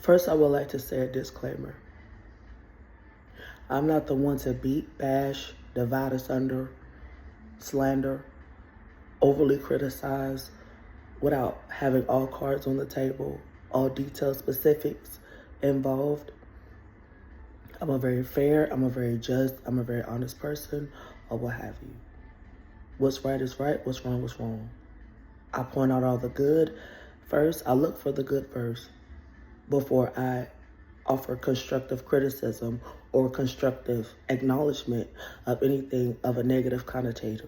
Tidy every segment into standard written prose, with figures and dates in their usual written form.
First, I would like to say a disclaimer. I'm not the one to beat, bash, divide asunder, slander, overly criticize without having all cards on the table, all detailed specifics involved. I'm a very fair, I'm a very just, I'm a very honest person, or what have you. What's right is right, what's wrong is wrong. I point out all the good first. I look for the good first before I offer constructive criticism or constructive acknowledgement of anything of a negative connotation.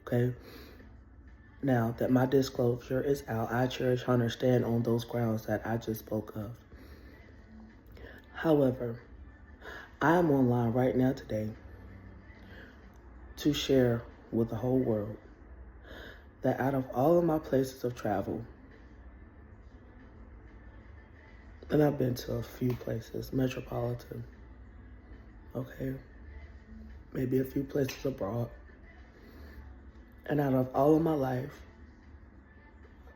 Okay? Now that my disclosure is out, I cherish and understand on those grounds that I just spoke of. However, I am online right now today to share with the whole world that out of all of my places of travel, and I've been to a few places, metropolitan, okay, maybe a few places abroad, and out of all of my life,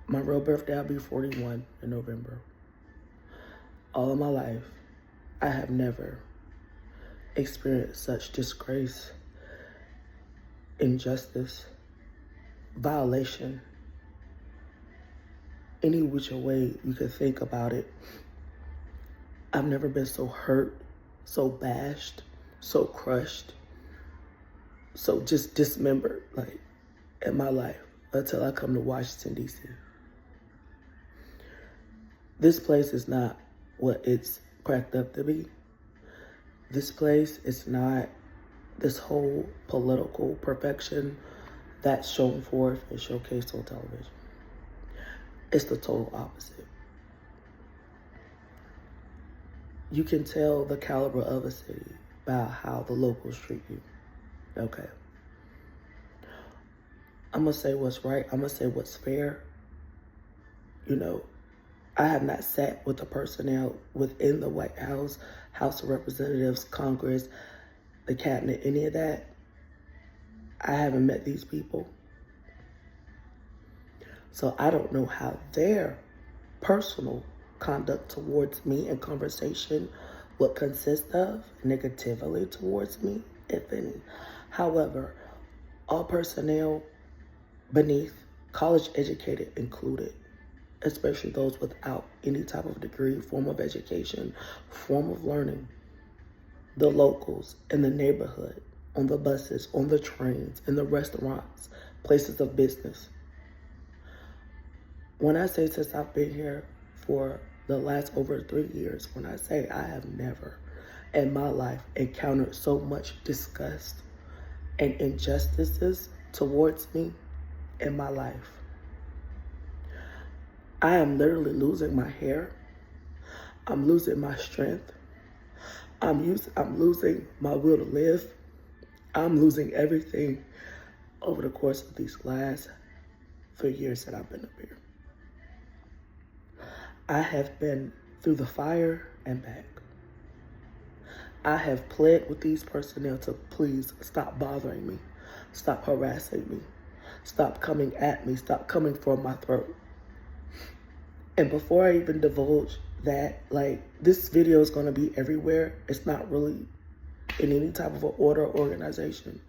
my real birthday, I'll be 41 in November. All of my life, I have never experienced such disgrace, injustice, violation, any which way you could think about it. I've never been so hurt, so bashed, so crushed, so just dismembered, like, in my life until I come to Washington, D.C. This place is not what it's cracked up to be. This place is not this whole political perfection that's shown forth and showcased on television. It's the total opposite. You can tell the caliber of a city by how the locals treat you. Okay. I'm gonna say what's right. I'm gonna say what's fair. You know, I have not sat with the personnel within the White House, House of Representatives, Congress, the cabinet, any of that. I haven't met these people. So I don't know how their personal conduct towards me and conversation would consist of negatively towards me, if any. However, all personnel beneath, college educated included, especially those without any type of degree, form of education, form of learning, the locals in the neighborhood, on the buses, on the trains, in the restaurants, places of business. When I say since I've been here for the last over 3 years, when I say I have never in my life encountered so much disgust and injustices towards me in my life. I am literally losing my hair. I'm losing my strength. I'm losing my will to live. I'm losing everything over the course of these last 3 years that I've been up here. I have been through the fire and back. I have pled with these personnel to please stop bothering me, stop harassing me, stop coming at me, stop coming for my throat. And before I even divulge that, like, this video is going to be everywhere. It's not really in any type of an order or organization.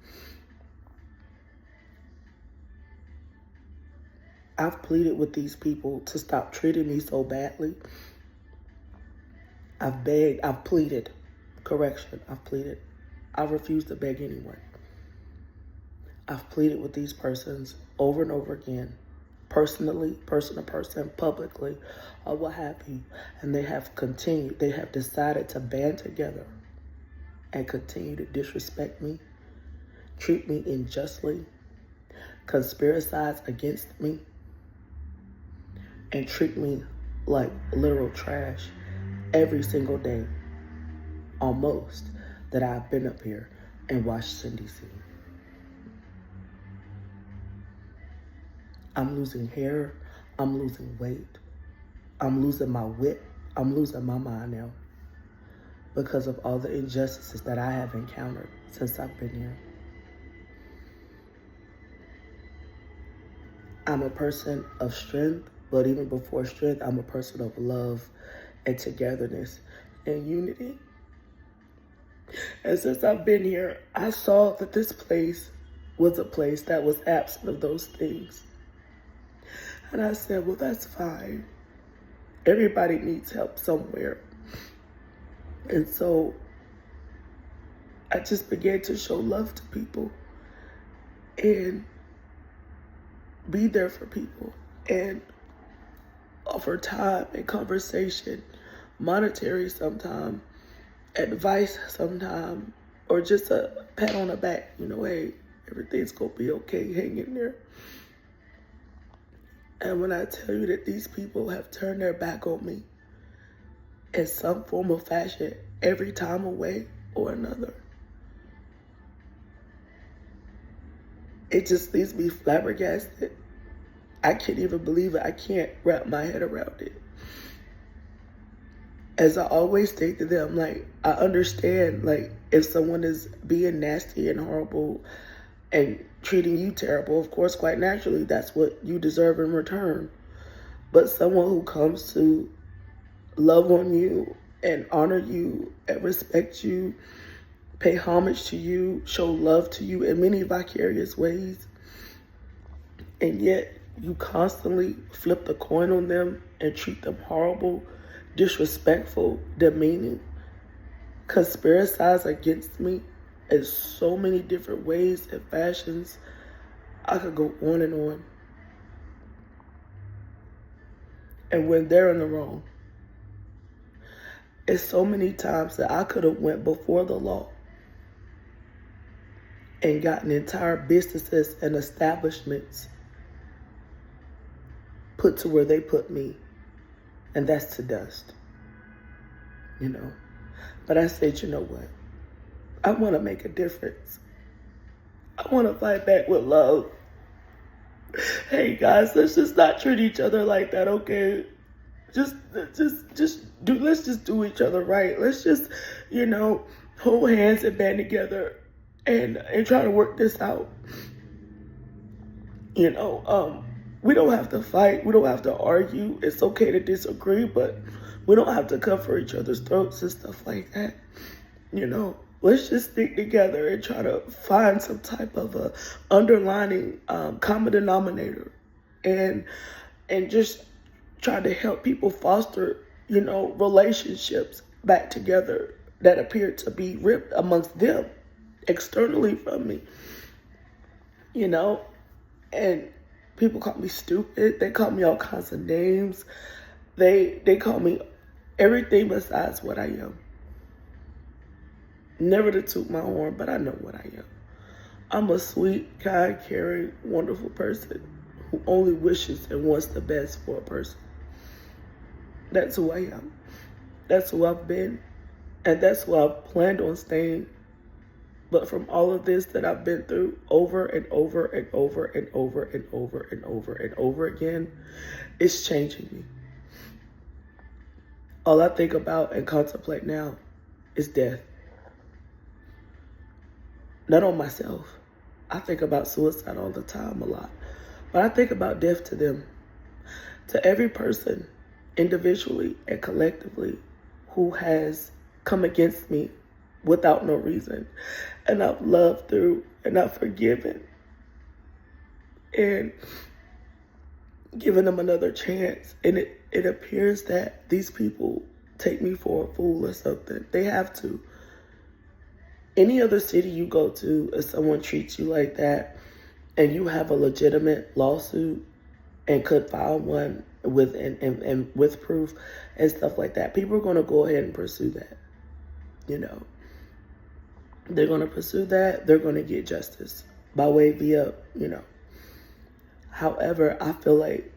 I've pleaded with these people to stop treating me so badly. I've begged, I've pleaded. Correction, I've pleaded. I refuse to beg anyone. I've pleaded with these persons over and over again, personally, person to person, publicly, or what have you. And they have continued, they have decided to band together and continue to disrespect me, treat me unjustly, conspiracize against me, and treat me like literal trash every single day, almost, that I've been up here in Washington, D.C. I'm losing hair, I'm losing weight, I'm losing my wit, I'm losing my mind now because of all the injustices that I have encountered since I've been here. I'm a person of strength, but even before strength, I'm a person of love and togetherness and unity. And since I've been here, I saw that this place was a place that was absent of those things. And I said, well, that's fine. Everybody needs help somewhere. And so I just began to show love to people and be there for people and offer time and conversation, monetary sometime, advice sometime, or just a pat on the back, hey, everything's gonna be okay, hang in there. And when I tell you that these people have turned their back on me in some form or fashion, every time away or another, it just leaves me flabbergasted. I can't even believe it. I can't wrap my head around it. As I always say to them, I understand, if someone is being nasty and horrible and treating you terrible, of course, quite naturally, that's what you deserve in return. But someone who comes to love on you and honor you and respect you, pay homage to you, show love to you in many vicarious ways, and yet you constantly flip the coin on them and treat them horrible, disrespectful, demeaning, conspiracize against me in so many different ways and fashions. I could go on and on. And when they're in the wrong, it's so many times that I could have went before the law and gotten entire businesses and establishments put to where they put me, and that's to dust, But I said, you know what? I want to make a difference. I want to fight back with love. Hey guys, let's just not treat each other like that, okay? Let's just do each other right. Let's just, hold hands and band together and try to work this out. We don't have to fight. We don't have to argue. It's okay to disagree, but we don't have to cut for each other's throats and stuff like that. Let's just stick together and try to find some type of a underlining common denominator, and just try to help people foster, relationships back together that appear to be ripped amongst them externally from me, and people call me stupid. They call me all kinds of names. They call me everything besides what I am. Never to toot my horn, but I know what I am. I'm a sweet, kind, caring, wonderful person who only wishes and wants the best for a person. That's who I am. That's who I've been. And that's who I've planned on staying. But from all of this that I've been through over and over and over and over and over and over and over again, it's changing me. All I think about and contemplate now is death. Not on myself. I think about suicide all the time, a lot. But I think about death to them. To every person, individually and collectively, who has come against me without no reason. And I've loved through, and I've forgiven, and given them another chance. And it appears that these people take me for a fool or something. They have to. Any other city you go to, if someone treats you like that, and you have a legitimate lawsuit and could file one with and with proof and stuff like that, people are going to go ahead and pursue that. They're going to pursue that. They're going to get justice by way via, However, I feel like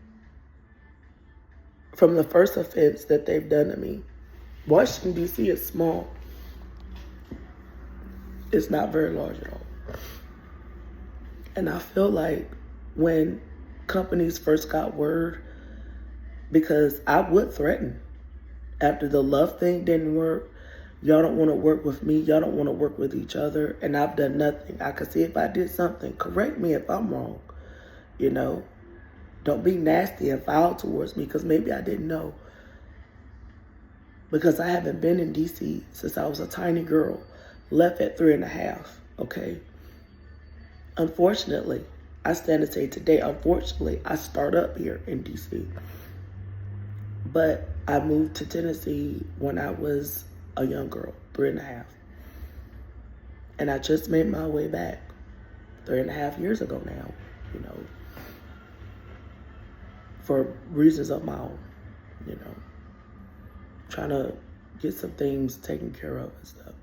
from the first offense that they've done to me, Washington, D.C. is small. It's not very large at all. And I feel like when companies first got word, because I would threaten after the love thing didn't work, y'all don't want to work with me, y'all don't want to work with each other, and I've done nothing. I could see if I did something, correct me if I'm wrong, Don't be nasty and foul towards me because maybe I didn't know. because I haven't been in DC since I was a tiny girl, left at 3.5, okay? Unfortunately, I stand to say today, unfortunately, I start up here in DC. But I moved to Tennessee when I was a young girl, 3.5. And I just made my way back 3.5 years ago now, you know, for reasons of my own, you know, trying to get some things taken care of and stuff.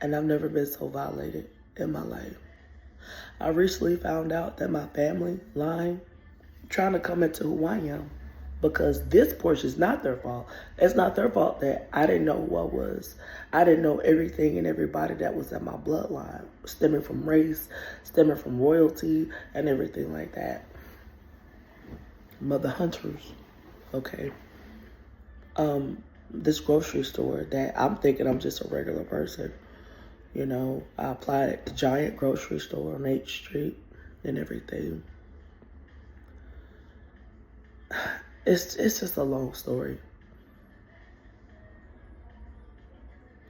And I've never been so violated in my life. I recently found out that my family lying, trying to come into who I am, because this portion is not their fault. It's not their fault that I didn't know who I was. I didn't know everything and everybody that was in my bloodline, stemming from race, stemming from royalty, and everything like that. Mother Hunters, okay? This grocery store that I'm thinking I'm just a regular person. You know, I applied at the giant grocery store on H Street and everything. It's just a long story.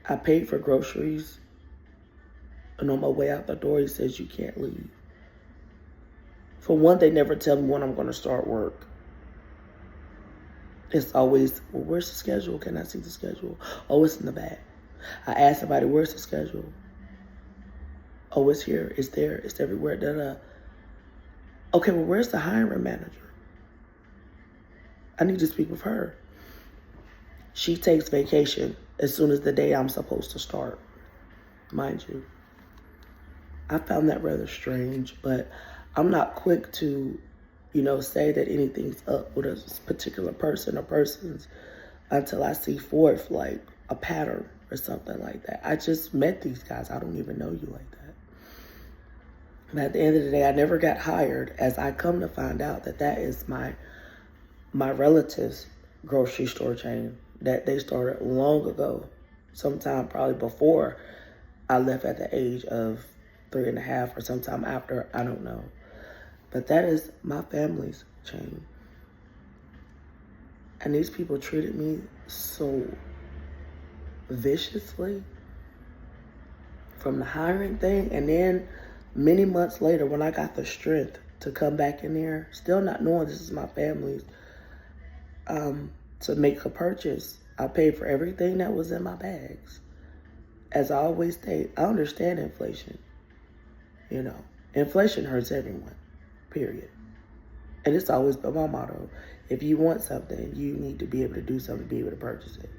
I paid for groceries, and on my way out the door, he says, you can't leave. For one, they never tell me when I'm going to start work. It's always, well, where's the schedule? Can I see the schedule? Oh, it's in the back. I asked somebody, where's the schedule? Oh, it's here, it's there, it's everywhere. Da-da. Okay, well, where's the hiring manager? I need to speak with her. She takes vacation as soon as the day I'm supposed to start, mind you. I found that rather strange, but I'm not quick to, you know, say that anything's up with a particular person or persons until I see forth like a pattern or something like that. I just met these guys. I don't even know you like that. But at the end of the day, I never got hired, as I come to find out that that is my relative's grocery store chain that they started long ago, sometime probably before I left at the age of 3.5 or sometime after, I don't know. But that is my family's chain. And these people treated me so viciously from the hiring thing. And then many months later, when I got the strength to come back in there, still not knowing this is my family's, to make a purchase, I paid for everything that was in my bags. As I always state, I understand inflation. You know, inflation hurts everyone, period. And it's always been my motto. If you want something, you need to be able to do something to be able to purchase it.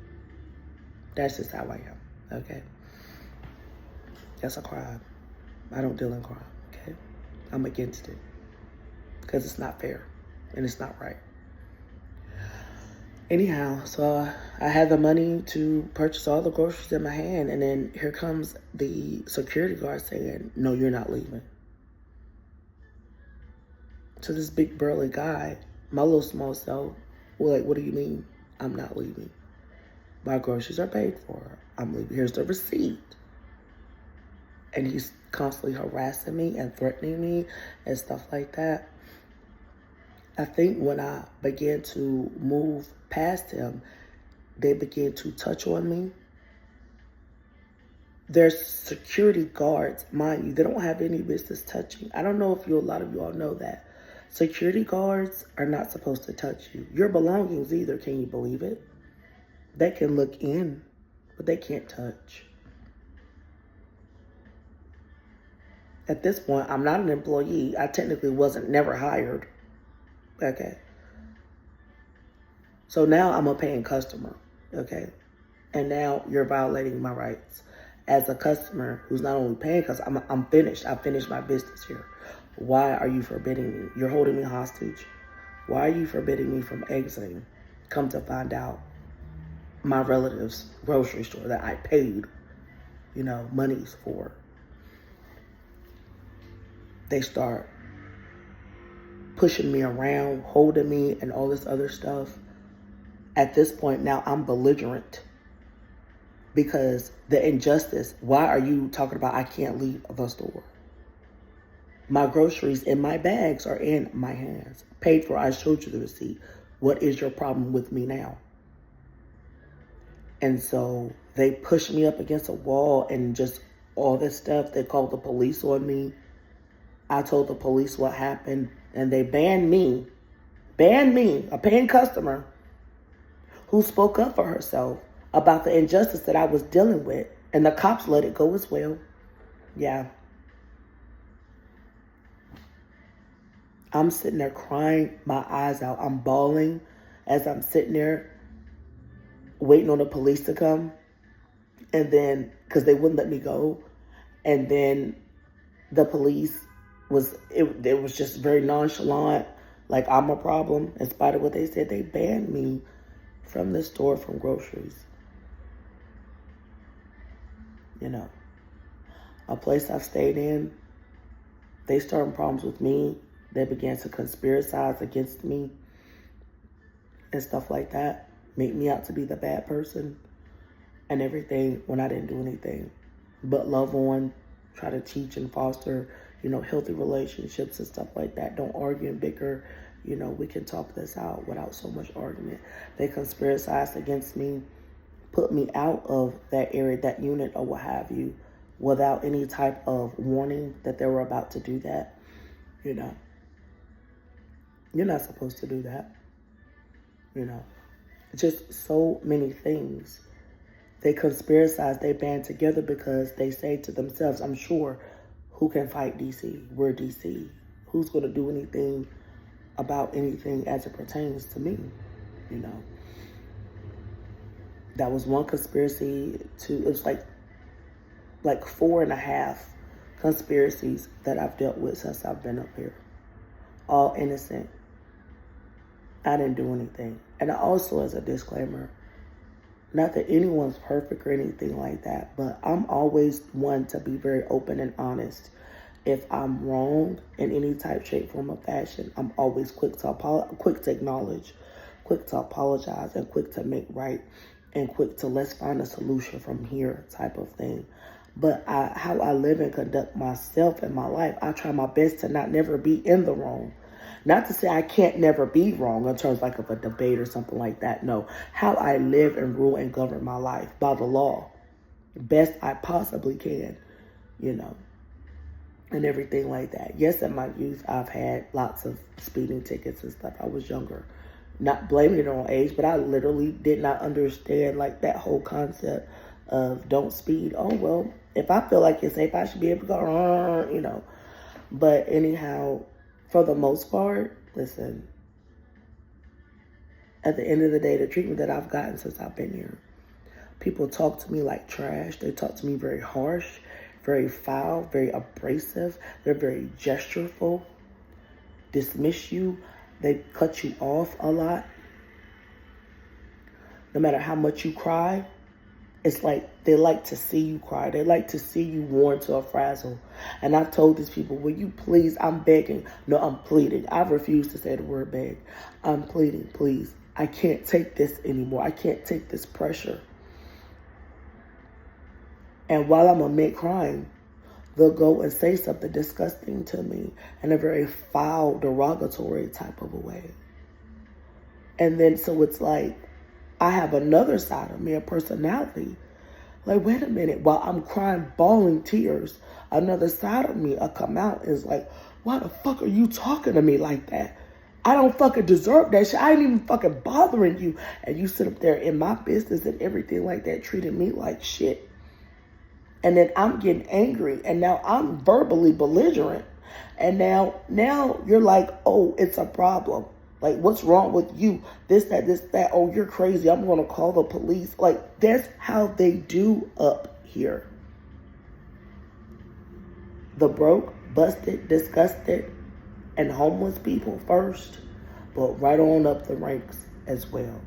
That's just how I am, okay? That's a crime. I don't deal in crime, okay? I'm against it. Because it's not fair and it's not right. Anyhow, so I had the money to purchase all the groceries in my hand, and then here comes the security guard saying, no, you're not leaving. So this big burly guy, my little small self, well, like, what do you mean I'm not leaving? My groceries are paid for. I'm leaving. Here's the receipt. And he's constantly harassing me and threatening me and stuff like that. I think when I began to move past him, they began to touch on me. There's security guards, mind you, they don't have any business touching. I don't know if a lot of you all know that. Security guards are not supposed to touch you. Your belongings either, can you believe it? They can look in, but they can't touch. At this point, I'm not an employee. I technically never hired. Okay. So now I'm a paying customer. Okay. And now you're violating my rights as a customer who's not only paying, because I'm finished. I finished my business here. Why are you forbidding me? You're holding me hostage. Why are you forbidding me from exiting? Come to find out, my relative's grocery store that I paid, you know, monies for, they start pushing me around, holding me, and all this other stuff. At this point now, I'm belligerent because the injustice. Why are you talking about I can't leave the store? My groceries in my bags are in my hands. Paid for, I showed you the receipt. What is your problem with me now? And so they pushed me up against a wall and just all this stuff. They called the police on me. I told the police what happened, and they banned me, a paying customer who spoke up for herself about the injustice that I was dealing with. And the cops let it go as well. Yeah. I'm sitting there crying my eyes out. I'm bawling as I'm sitting there waiting on the police to come. And then, because they wouldn't let me go. And then the police it was just very nonchalant, like I'm a problem. In spite of what they said, they banned me from the store from groceries. You know, a place I've stayed in, they started problems with me. They began to conspiracize against me and stuff like that. Make me out to be the bad person and everything when I didn't do anything but love on, try to teach and foster, healthy relationships and stuff like that. Don't argue and bicker. We can talk this out without so much argument. They conspiracized against me, put me out of that area, that unit or what have you, without any type of warning that they were about to do that. You're not supposed to do that. Just so many things. They conspiracize, they band together because they say to themselves, I'm sure, who can fight DC? We're DC. Who's going to do anything about anything as it pertains to me? That was one conspiracy. It was like 4.5 conspiracies that I've dealt with since I've been up here. All innocent. I didn't do anything. And also, as a disclaimer, not that anyone's perfect or anything like that, but I'm always one to be very open and honest. If I'm wrong in any type, shape, form, or fashion, I'm always quick to acknowledge, quick to apologize, and quick to make right, and quick to let's find a solution from here type of thing. But how I live and conduct myself in my life, I try my best to not never be in the wrong. Not to say I can't never be wrong in terms of a debate or something like that. No, how I live and rule and govern my life by the law, best I possibly can, and everything like that. Yes, in my youth, I've had lots of speeding tickets and stuff. I was younger. Not blaming it on age, but I literally did not understand that whole concept of don't speed. Oh, well, if I feel like it's safe, I should be able to go, But anyhow, for the most part, listen, at the end of the day, the treatment that I've gotten since I've been here, people talk to me like trash. They talk to me very harsh, very foul, very abrasive. They're very gestureful, dismiss you. They cut you off a lot. No matter how much you cry, it's like they like to see you cry. They like to see you worn to a frazzle. And I've told these people, will you please, I'm begging. No, I'm pleading. I've refused to say the word beg. I'm pleading, please. I can't take this anymore. I can't take this pressure. And while I'm amid crying, they'll go and say something disgusting to me in a very foul, derogatory type of a way. And then so it's like, I have another side of me, a personality. Wait a minute, while I'm crying, bawling tears, another side of me will come out and is like, why the fuck are you talking to me like that? I don't fucking deserve that shit. I ain't even fucking bothering you. And you sit up there in my business and everything like that, treating me like shit. And then I'm getting angry, and now I'm verbally belligerent. And now you're like, oh, it's a problem. What's wrong with you? This, that. Oh, you're crazy. I'm going to call the police. That's how they do up here. The broke, busted, disgusted, and homeless people first, but right on up the ranks as well.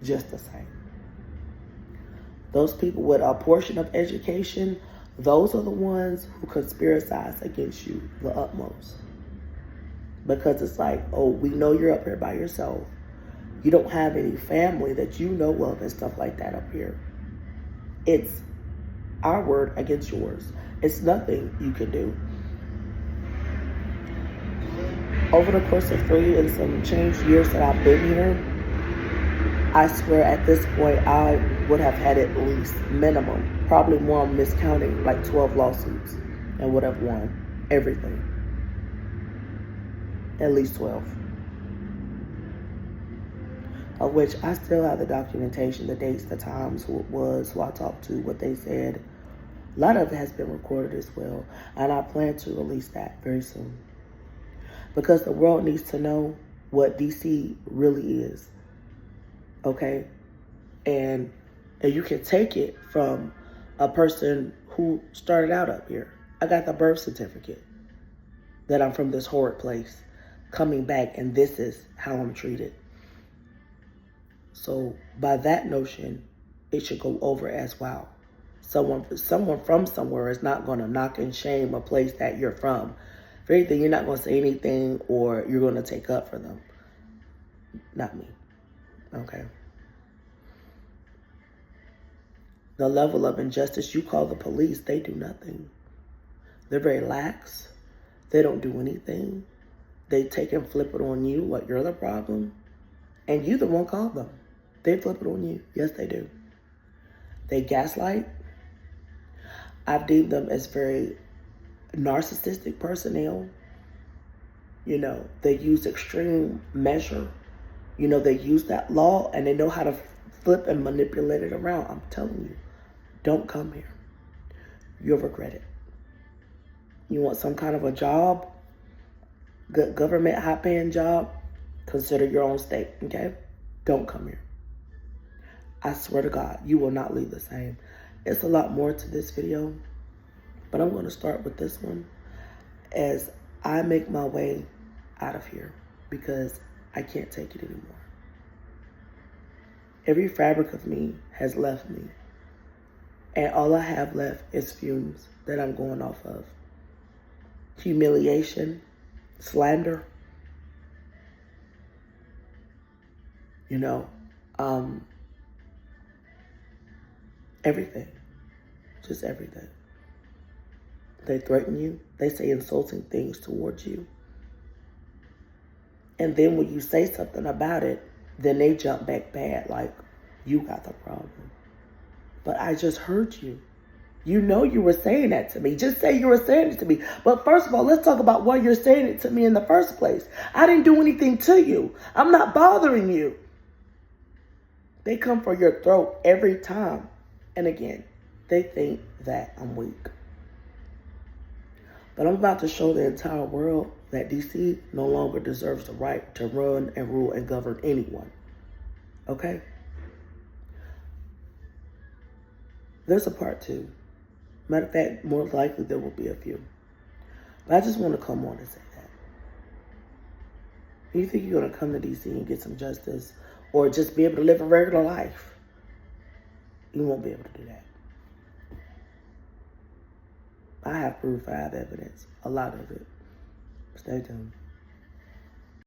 Just the same. Those people with a portion of education, those are the ones who conspiracize against you the utmost. Because it's like, oh, we know you're up here by yourself. You don't have any family that you know of and stuff like that up here. It's our word against yours. It's nothing you can do. Over the course of 3 and some change years that I've been here, I swear at this point I would have had at least minimum, probably more, I'm miscounting, like 12 lawsuits and would have won everything. At least 12. Of which I still have the documentation, the dates, the times, who it was, who I talked to, what they said. A lot of it has been recorded as well, and I plan to release that very soon. Because the world needs to know what DC really is. Okay? And you can take it from a person who started out up here. I got the birth certificate that I'm from this horrid place, coming back, and this is how I'm treated. So by that notion, it should go over as wow. Someone from somewhere is not going to knock and shame a place that you're from. If anything, you're not going to say anything or you're going to take up for them. Not me. Okay? The level of injustice, you call the police, they do nothing. They're very lax. They don't do anything. They take and flip it on you like you're the problem. And you the one called them. They flip it on you. Yes, they do. They gaslight. I've deemed them as very narcissistic personnel. You know, they use extreme measure. You know, they use that law and they know how to flip and manipulate it around. I'm telling you, don't come here. You'll regret it. You want some kind of a job, good government high-paying job, consider your own state, okay? Don't come here. I swear to God, you will not leave the same. It's a lot more to this video, but I'm going to start with this one as I make my way out of here because I can't take it anymore. Every fabric of me has left me, and all I have left is fumes that I'm going off of. Humiliation, slander, you know, everything, just everything. They threaten you. They say insulting things towards you. And then when you say something about it, then they jump back bad, like you got the problem. But I just heard you. You know you were saying that to me. Just say you were saying it to me. But first of all, let's talk about why you're saying it to me in the first place. I didn't do anything to you. I'm not bothering you. They come for your throat every time. And again, they think that I'm weak. But I'm about to show the entire world that DC no longer deserves the right to run and rule and govern anyone. Okay? There's a part 2. Matter of fact, more likely there will be a few. But I just want to come on and say that. You think you're going to come to DC and get some justice or just be able to live a regular life? You won't be able to do that. I have proof, I have evidence, a lot of it. Stay tuned.